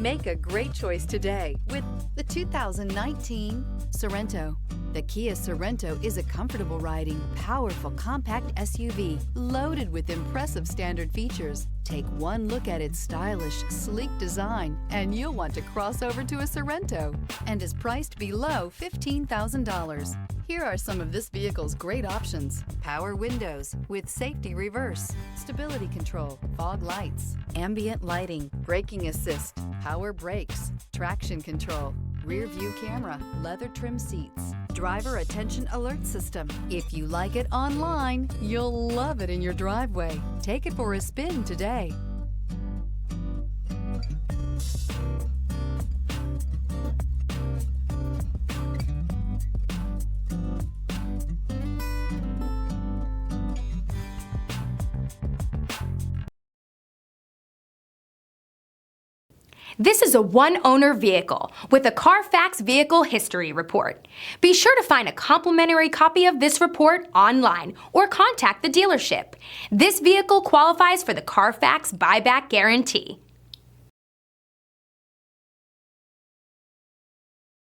Make a great choice today with the 2019 Sorento. The Kia Sorento is a comfortable riding, powerful compact SUV loaded with impressive standard features. Take one look at its stylish, sleek design and you'll want to cross over to a Sorento, and is priced below $15,000. Here are some of this vehicle's great options: power windows with safety reverse, stability control, fog lights, ambient lighting, braking assist, power brakes, traction control, rear view camera, leather trim seats, driver attention alert system. If you like it online, you'll love it in your driveway. Take it for a spin today. This is a one-owner vehicle with a Carfax Vehicle History Report. Be sure to find a complimentary copy of this report online or contact the dealership. This vehicle qualifies for the Carfax Buyback Guarantee.